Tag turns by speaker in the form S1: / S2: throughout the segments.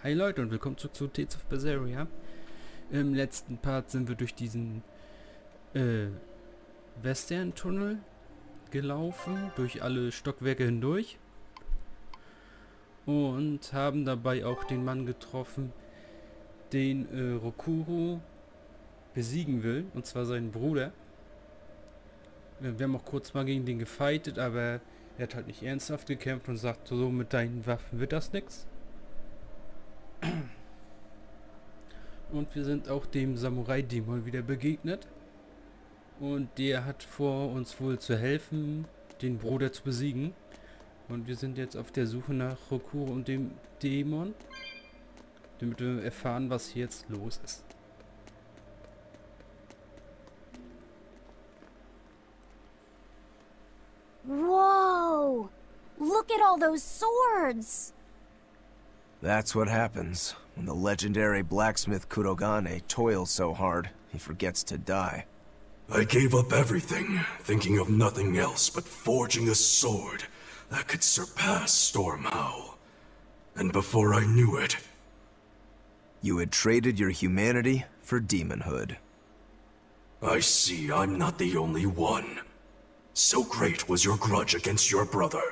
S1: Hi Leute und willkommen zurück zu Tales of Berseria. Im letzten Part sind wir durch diesen Western-Tunnel gelaufen, durch alle Stockwerke hindurch und haben dabei auch den Mann getroffen, den Rokuro besiegen will, und zwar seinen Bruder. Wir haben auch kurz mal gegen den gefightet, aber er hat halt nicht ernsthaft gekämpft und sagt, so mit deinen Waffen wird das nix. Und wir sind auch dem Samurai-Dämon wieder begegnet. Und der hat vor, uns wohl zu helfen, den Bruder zu besiegen. Und wir sind jetzt auf der Suche nach Rokuro und dem Dämon, damit wir erfahren, was hier jetzt los ist.
S2: Whoa! Look at all those swords!
S3: That's what happens when the legendary blacksmith Kurogane toils so hard, he forgets to die.
S4: I gave up everything, thinking of nothing else but forging a sword that could surpass Stormhowl. And before I knew it...
S3: You had traded your humanity for demonhood.
S4: I see I'm not the only one. So great was your grudge against your brother,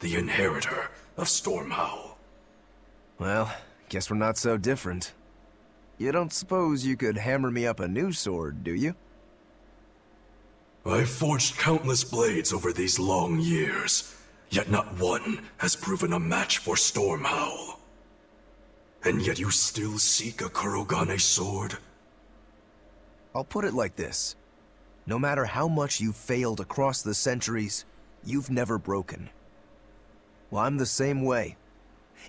S4: the inheritor of Stormhowl.
S3: Well, guess we're not so different. You don't suppose you could hammer me up a new sword, do you?
S4: I've forged countless blades over these long years, yet not one has proven a match for Stormhowl. And yet you still seek a Kurogane sword?
S3: I'll put it like this. No matter how much you've failed across the centuries, you've never broken. Well, I'm the same way.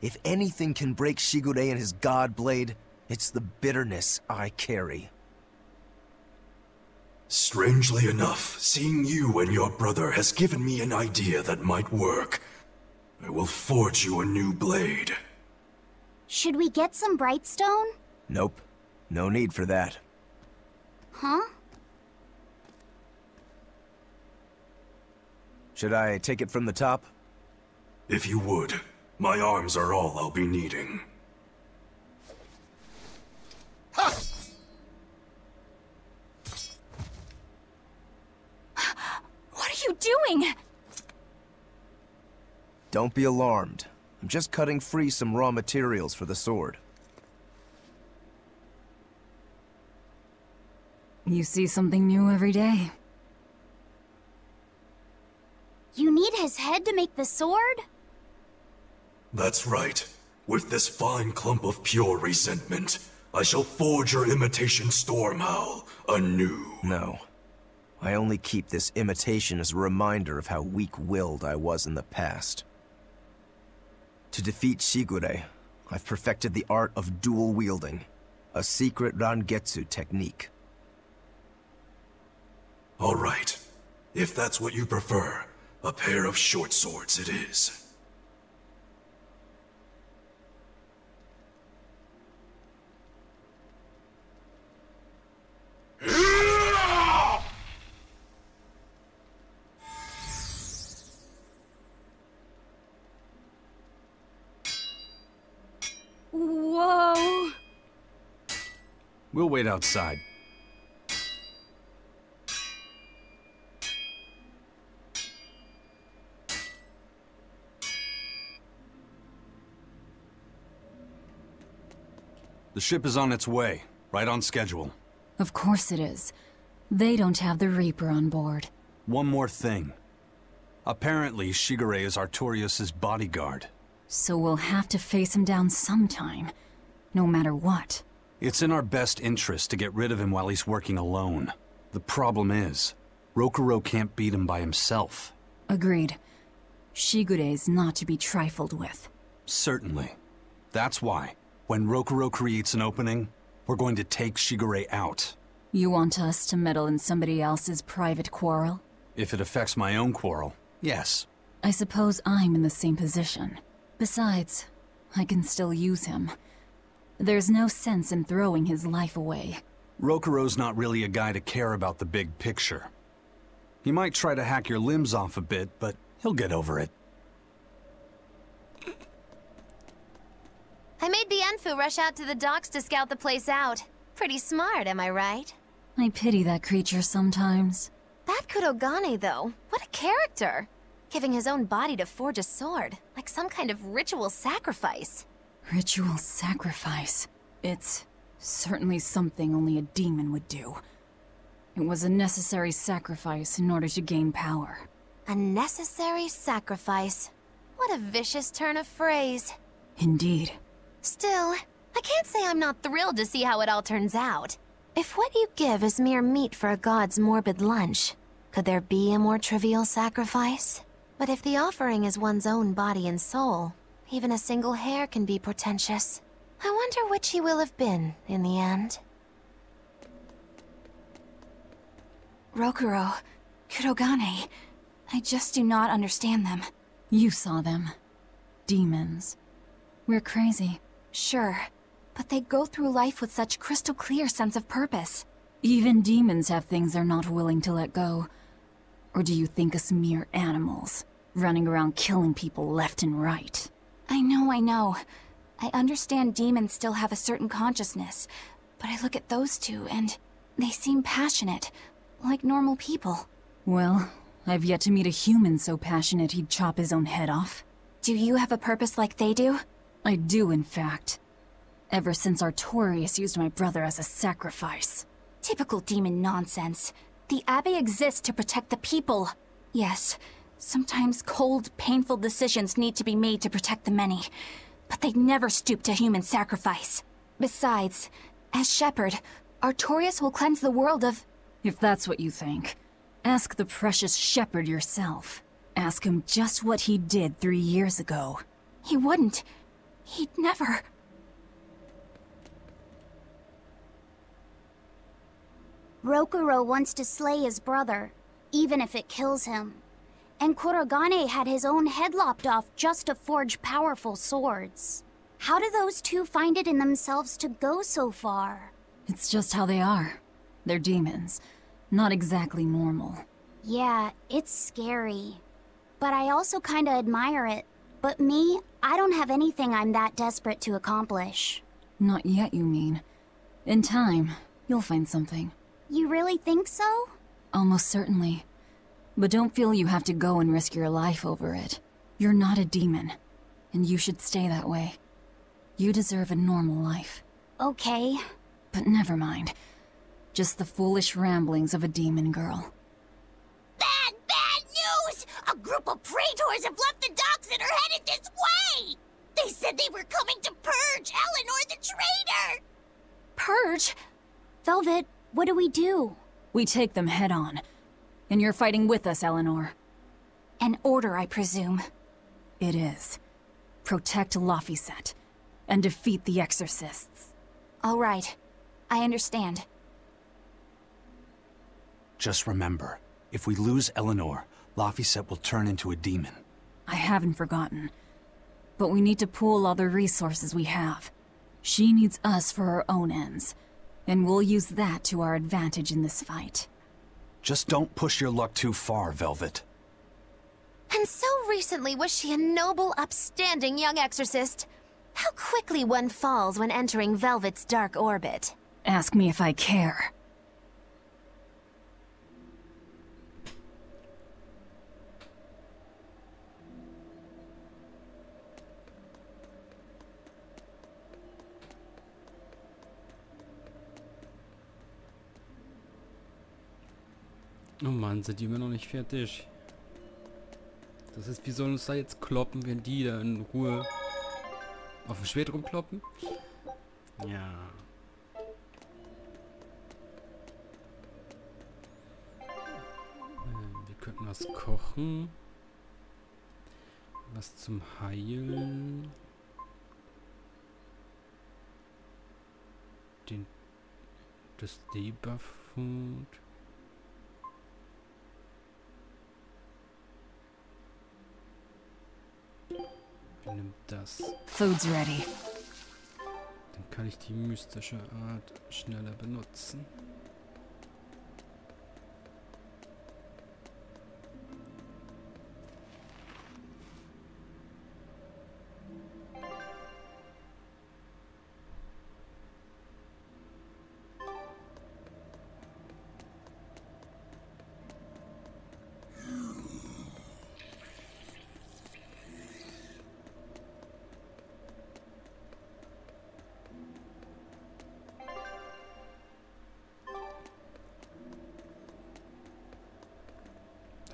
S3: If anything can break Shigure and his god blade, it's the bitterness I carry.
S4: Strangely enough, seeing you and your brother has given me an idea that might work. I will forge you a new blade.
S2: Should we get some Brightstone?
S3: Nope. No need for that.
S2: Huh?
S3: Should I take it from the top?
S4: If you would. My arms are all I'll be needing.
S2: What are you doing?
S3: Don't be alarmed. I'm just cutting free some raw materials for the sword.
S5: You see something new every day.
S2: You need his head to make the sword?
S4: That's right. With this fine clump of pure resentment, I shall forge your imitation Stormhowl anew. No.
S3: I only keep this imitation as a reminder of how weak-willed I was in the past. To defeat Shigure, I've perfected the art of dual wielding, a secret Rangetsu technique.
S4: All right. If that's what you prefer, a pair of short swords it is.
S2: Whoa!
S6: We'll wait outside. The ship is on its way, right on schedule.
S5: Of course it is. They don't have the Reaper on board.
S6: One more thing. Apparently, Shigure is Artorias' bodyguard.
S5: So we'll have to face him down sometime, no matter what.
S6: It's in our best interest to get rid of him while he's working alone. The problem is, Rokuro can't beat him by himself.
S5: Agreed. Shigure is not to be trifled with.
S6: Certainly. That's why, when Rokuro creates an opening, we're going to take Shigure out.
S5: You want us to meddle in somebody else's private quarrel?
S6: If it affects my own quarrel, yes.
S5: I suppose I'm in the same position. Besides, I can still use him. There's no sense in throwing his life away.
S6: Rokuro's not really a guy to care about the big picture. He might try to hack your limbs off a bit, but he'll get over it.
S7: I made the Enfu rush out to the docks to scout the place out. Pretty smart, am I right?
S5: I pity that creature sometimes.
S7: That Kurogane, though, what a character! Giving his own body to forge a sword, like some kind of ritual sacrifice.
S5: Ritual sacrifice. It's certainly something only a demon would do. It was a necessary sacrifice in order to gain power.
S7: A necessary sacrifice. What a vicious turn of phrase.
S5: Indeed.
S7: Still, I can't say I'm not thrilled to see how it all turns out. If what you give is mere meat for a god's morbid lunch, could there be a more trivial sacrifice? But if the offering is one's own body and soul, even a single hair can be portentous. I wonder which he will have been in the end.
S2: Rokuro, Kurogane, I just do not understand them.
S5: You saw them. Demons. We're crazy.
S2: Sure, but they go through life with such crystal clear sense of purpose.
S5: Even demons have things they're not willing to let go. Or do you think us mere animals, running around killing people left and right?
S2: I know. I understand demons still have a certain consciousness, but I look at those two and they seem passionate, like normal people.
S5: Well, I've yet to meet a human so passionate he'd chop his own head off.
S2: Do you have a purpose like they do?
S5: I do, in fact. Ever since Artorius used my brother as a sacrifice.
S2: Typical demon nonsense. The Abbey exists to protect the people. Yes, sometimes cold, painful decisions need to be made to protect the many. But they'd never stoop to human sacrifice. Besides, as shepherd, Artorius will cleanse the world of...
S5: If that's what you think, ask the precious shepherd yourself. Ask him just what he did 3 years ago.
S2: He wouldn't. He'd never...
S8: Rokuro wants to slay his brother, even if it kills him. And Kurogane had his own head lopped off just to forge powerful swords. How do those two find it in themselves to go so far?
S5: It's just how they are. They're demons. Not exactly normal.
S8: Yeah, it's scary. But I also kinda admire it. But me, I don't have anything I'm that desperate to accomplish.
S5: Not yet, you mean. In time, you'll find something.
S8: You really think so?
S5: Almost certainly. But don't feel you have to go and risk your life over it. You're not a demon, and you should stay that way. You deserve a normal life.
S8: Okay.
S5: But never mind. Just the foolish ramblings of a demon girl.
S9: Bad news! A group of praetors have left the docks and are headed this way! They said they were coming to purge Eleanor the traitor!
S8: Purge? Velvet, what do we do?
S5: We take them head on. And you're fighting with us, Eleanor.
S2: An order, I presume.
S5: It is. Protect Laphicet, and defeat the exorcists.
S2: All right. I understand.
S6: Just remember, if we lose Eleanor, Laphicet will turn into a demon.
S5: I haven't forgotten. But we need to pool all the resources we have. She needs us for her own ends, and we'll use that to our advantage in this fight.
S6: Just don't push your luck too far, Velvet.
S7: And so recently was she a noble, upstanding young exorcist. How quickly one falls when entering Velvet's dark orbit.
S5: Ask me if I care.
S1: Oh Mann, sind die immer noch nicht fertig. Das ist, wie sollen uns da jetzt kloppen, wenn die da in Ruhe auf dem Schwert rumkloppen? Ja. Wir könnten was kochen. Was zum Heilen. Das Debuff-Food. Nimm das.
S5: Food's ready.
S1: Dann kann ich die mystische Art schneller benutzen.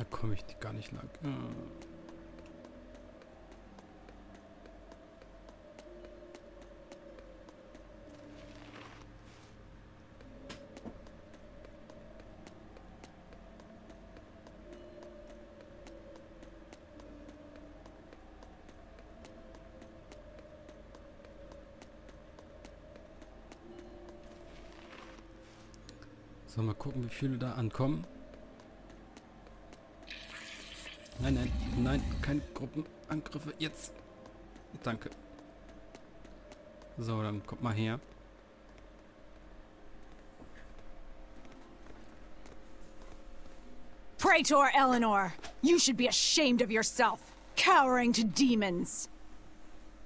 S1: Da komme ich gar nicht lang. So, mal gucken, wie viele da ankommen. Nein, nein, nein, keine Gruppenangriffe. Jetzt. Danke. So, dann kommt mal her.
S10: Praetor Eleanor, you should be ashamed of yourself, cowering to demons.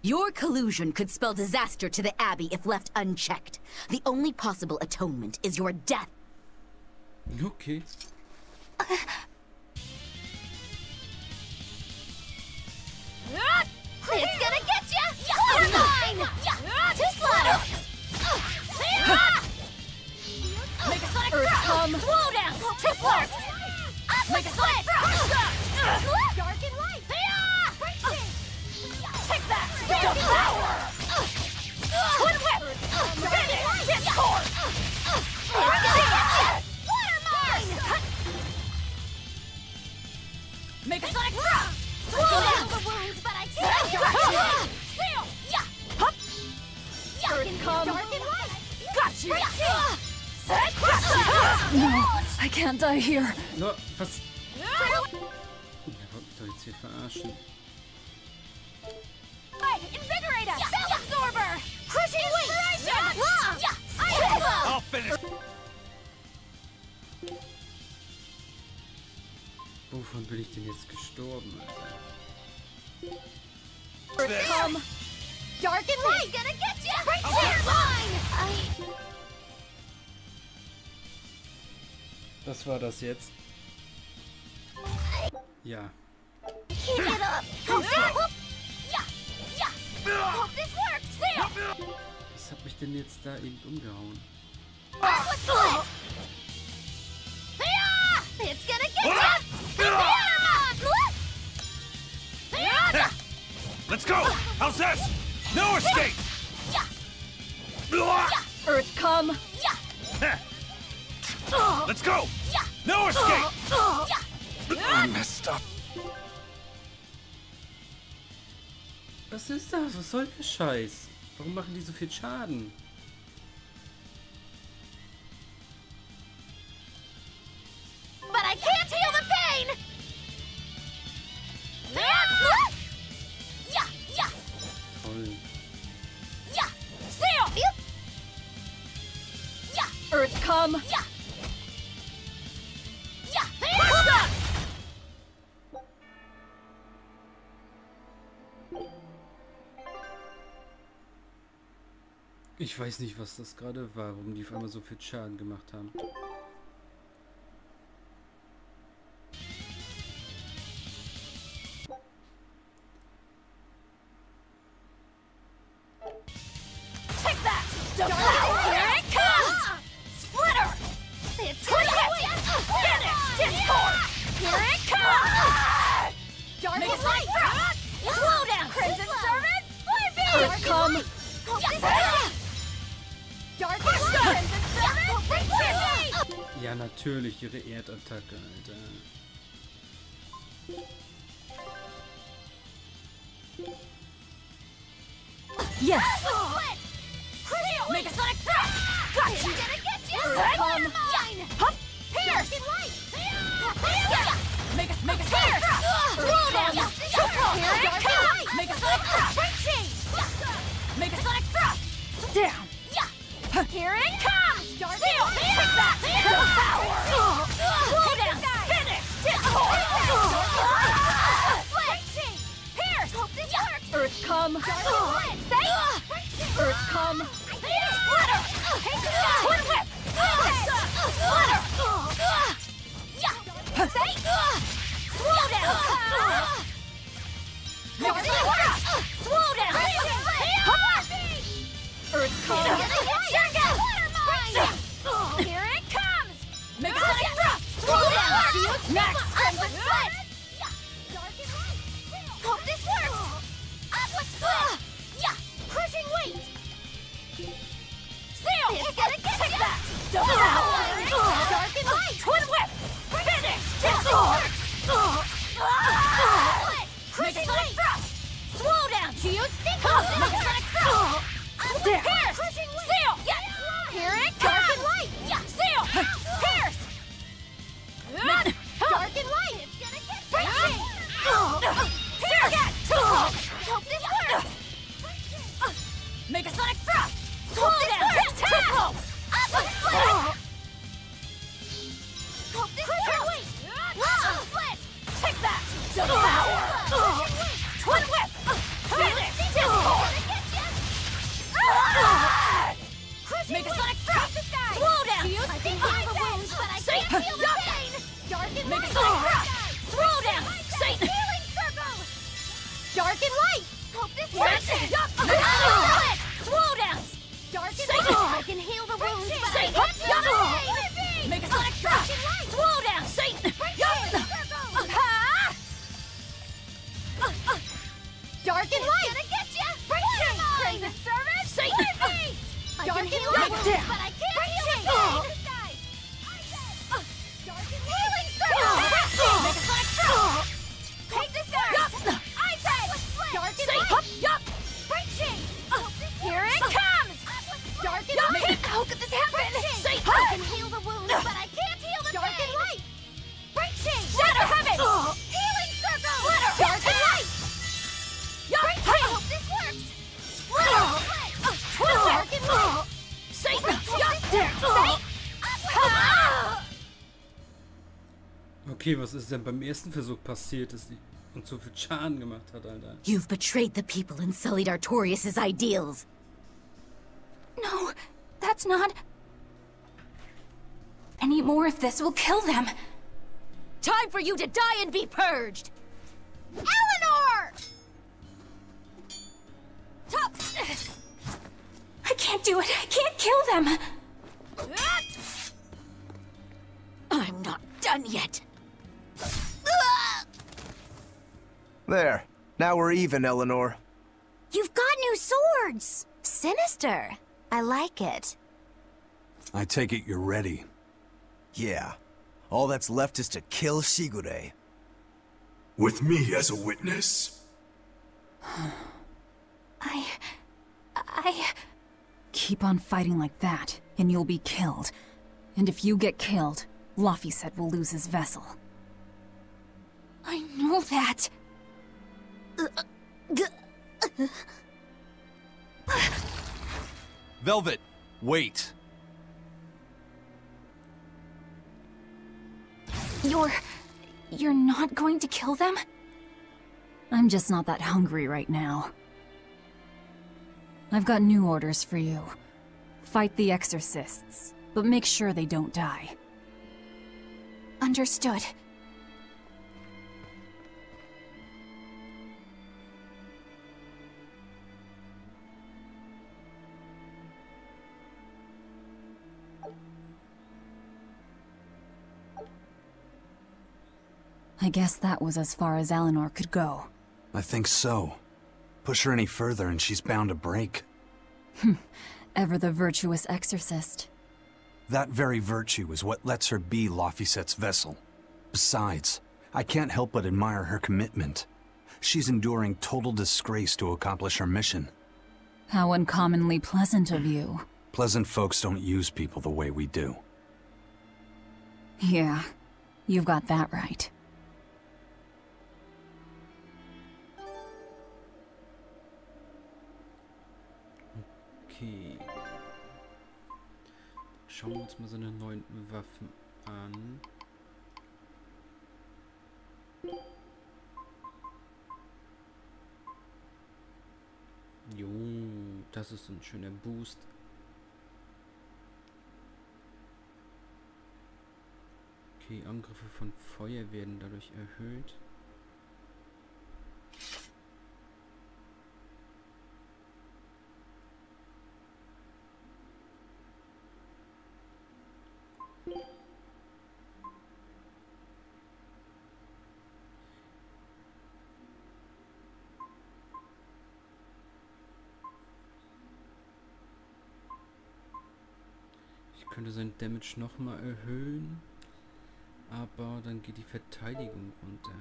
S11: Your collusion could spell disaster to the Abbey if left unchecked. The only possible atonement is your death.
S1: Okay.
S9: It's gonna get ya! You're mine! Too slow!
S10: Make a sonic come!
S9: Slow down! Too slow!
S10: Make a sonic
S9: Dark and light!
S10: Take that!
S9: Dark and
S10: Power! Twin whip! Finish! Discord!
S9: Water mine!
S10: Make a sonic
S9: Slow down the wounds, but I can't!
S10: Seal!
S9: Dark
S10: come!
S9: and light!
S10: Got you!
S9: Set!
S5: No, I can't die here.
S1: No, was? Der wollte mich doch jetzt hier verarschen.
S9: Invigorate us! Cell absorber! Crushing inspiration!
S6: I'll finish.
S1: Wovon bin ich denn jetzt gestorben, Alter?
S10: Come!
S9: Dark and light! Gonna get you! Right there! Mine!
S1: Was war das jetzt? Ja.
S9: Keep it up! This works! Seal!
S1: Was hat mich denn jetzt da eben umgehauen?
S9: It's gonna get you!
S6: Let's go! How's this? No escape!
S10: Earth come!
S6: Let's go! No escape! I messed up.
S1: Was ist das? Was soll der Scheiß? Warum machen die so viel Schaden?
S9: But I can't heal the pain!
S1: Toll.
S9: Seal!
S10: Earth come!
S1: Ich weiß nicht, was das gerade war, warum die auf einmal so viel Schaden gemacht haben.
S10: Take that! Here it comes! Splitter!
S9: It's
S10: Finish! Discord! Here it comes!
S9: Dark
S10: Make
S9: and
S10: it
S9: light! Slow down! Crimson Servant!
S10: Earth come!
S9: Dark and light! Crimson Servant!
S1: Ja, natürlich, ihre Erdattacke, Alter.
S5: Yes!
S10: Make a sonic thrust! Got you! Earth come!
S9: Hup! Pierce!
S10: Make a sonic thrust! Earth come!
S9: Here it comes!
S10: Make a sonic thrust! Make a sonic thrust! Down!
S9: Here it comes!
S10: Seal! Take that! Power!
S9: Slow down!
S10: Finish! Discord!
S9: Pierce! This works!
S10: Earth come! Earth come!
S9: Splitter!
S10: Twin whip!
S9: Splitter! Slow down! Slow down!
S10: Earth come!
S9: Seal! It's gonna get take that! Double out! Dark and light! Twin whip! Finish! Crushing light thrust! Slow down, Geo! Stick up! Megasonic thrust! Pierce! Seal! Here it comes! Dark and light! Seal! Pierce! Dark and light! It's gonna get crazy! Pierce! Hope this works! Megasonic thrust! Slow down! Triple! Upper split! Hope this works! Split! Take that! Double power! Twin whip! Finish! Discord! Megasonic thrust! Slow down! I can heal the wounds, but I can't feel the pain! Dark and light! Megasonic thrust! Slow down! Satan! Healing circle! Dark and light! Hope this works! Split! Slow down! Dark and light! I can heal the wounds, but I can't feel the pain! Megasonic thrust! Slow down! Satan! Dark and light! Gonna get ya! Crimson Service! Satan! I can heal the wounds, but I can't heal the pain! Dark and healing circle! Megasonic thrust! Take this first! Ice Edge! Dark and light! Breaching! Here it comes! Dark and light! How could this happen? I can heal the wounds, but I can't heal the dark and light! Breaching! Shatter Heavens! Healing circle! Dark and light! I hope this works! Split! Dark and light! Satan!
S1: Okay, was ist denn beim ersten Versuch passiert, dass die uns so viel Schaden gemacht hat, Alter?
S11: You've betrayed the people and sullied Artorias' ideals.
S2: No, that's not... Any more of this will kill them.
S11: Time for you to die and be purged!
S9: Eleanor!
S2: I can't do it. I can't kill them.
S11: I'm not done yet.
S3: There. Now we're even, Eleanor.
S8: You've got new swords!
S7: Sinister. I like it.
S6: I take it you're ready.
S3: Yeah. All that's left is to kill Shigure.
S4: With me as a witness.
S2: I...
S5: Keep on fighting like that, and you'll be killed. And if you get killed, Lafiset will lose his vessel.
S2: I know that.
S6: Velvet, wait.
S2: You're not going to kill them?
S5: I'm just not that hungry right now. I've got new orders for you. Fight the exorcists, but make sure they don't die.
S2: Understood.
S5: I guess that was as far as Eleanor could go.
S6: I think so. Push her any further and she's bound to break.
S5: Ever the virtuous exorcist.
S6: That very virtue is what lets her be Lafiset's vessel. Besides, I can't help but admire her commitment. She's enduring total disgrace to accomplish her mission.
S5: How uncommonly pleasant of you.
S6: Pleasant folks don't use people the way we do.
S5: Yeah, you've got that right.
S1: Okay. Schauen wir uns mal seine neuen Waffen an. Jo, das ist ein schöner Boost. Okay, Angriffe von Feuer werden dadurch erhöht. könnte sein Damage nochmal erhöhen. Aber dann geht die Verteidigung runter.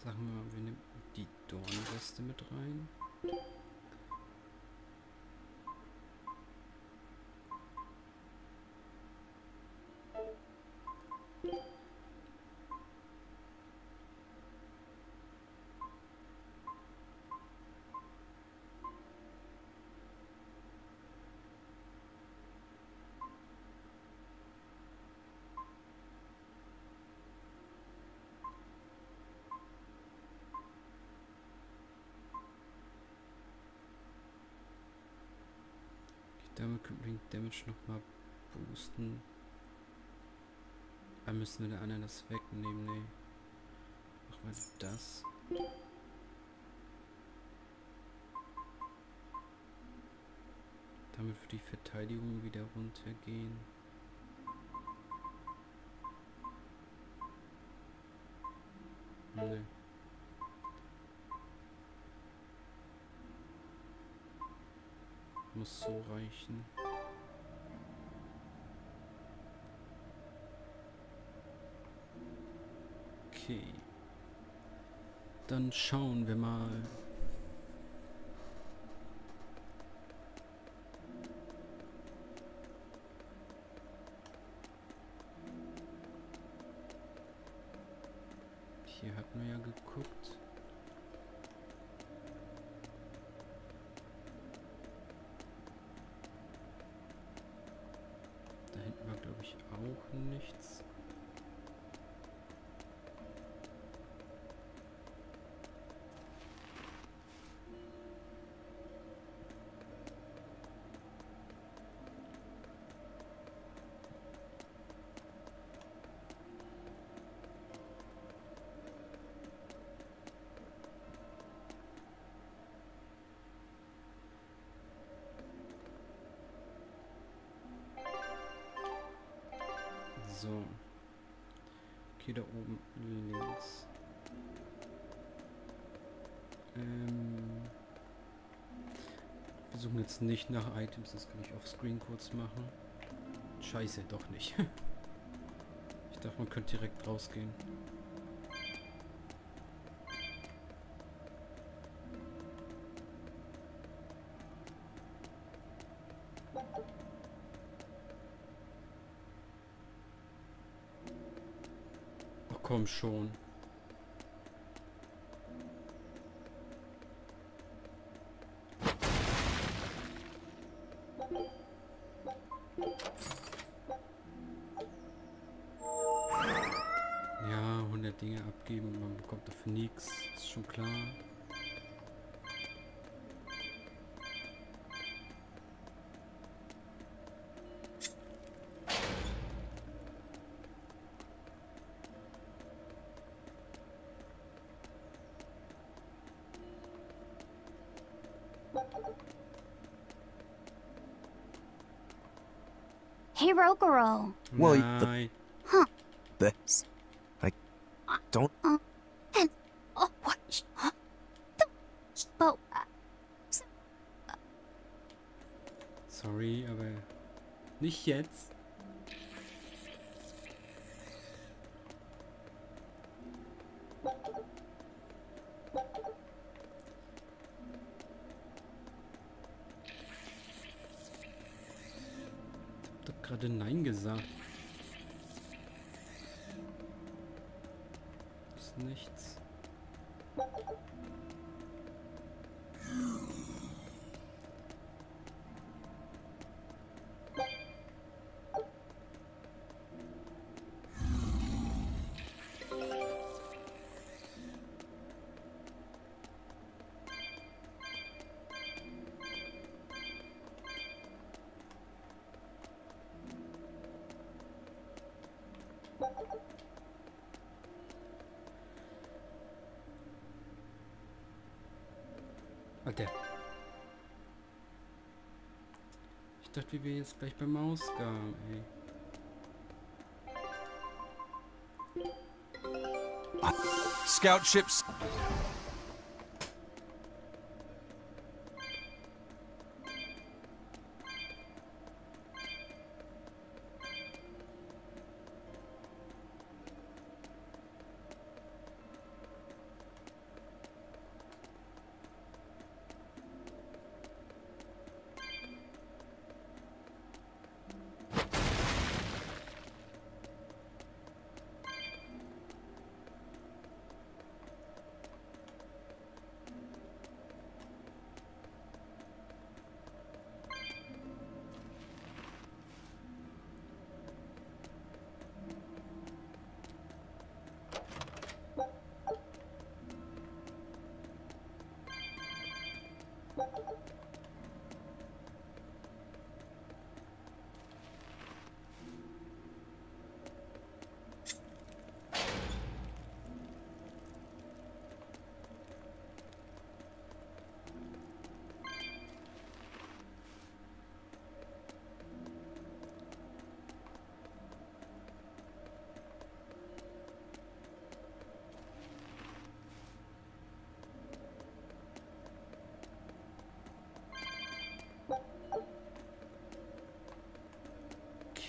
S1: Sagen wir mal, wir nehmen die Dornweste mit rein. Damit können wir den Damage nochmal boosten. Da müssen wir der anderen das wegnehmen, ne. Machen wir das. Damit wird die Verteidigung wieder runtergehen. Ne. Muss so reichen. Okay. Dann schauen wir mal. Hier hatten wir ja geguckt. Da hinten war, glaube ich, auch nichts. So. Okay, da oben links. Wir suchen jetzt nicht nach Items, das kann ich offscreen kurz machen. Scheiße, doch nicht. Ich dachte, man könnte direkt rausgehen. Ach komm schon. Ja, 100 Dinge abgeben, man bekommt dafür nichts, ist schon klar.
S8: Hey, Rokuro.
S3: Well,
S1: Nein.
S3: That's... I don't...
S8: And... Oh, what? Huh? But...
S1: Sorry, aber nicht jetzt. Ich hab doch gerade Nein gesagt. Ist nichts. Warte. Ich dachte, wir wären jetzt gleich beim Ausgang, ey.
S6: Scout ships.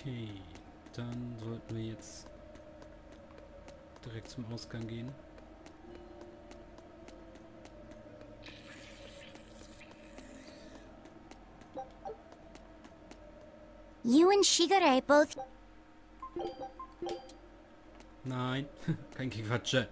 S1: Okay, dann sollten wir jetzt direkt zum Ausgang gehen.
S8: You and Shigure both...
S1: Nein, kein Gequatsche.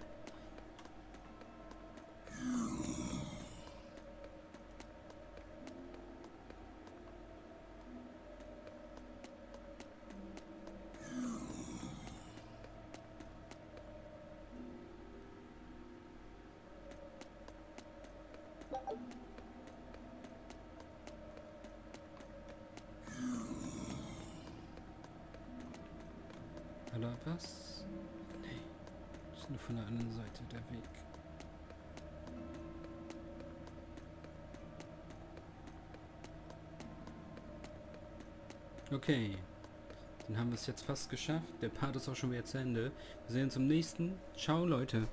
S1: Oder was? Nee. Das ist nur von der anderen Seite der Weg. Okay. Dann haben wir es jetzt fast geschafft. Der Part ist auch schon wieder zu Ende. Wir sehen uns im nächsten. Ciao, Leute.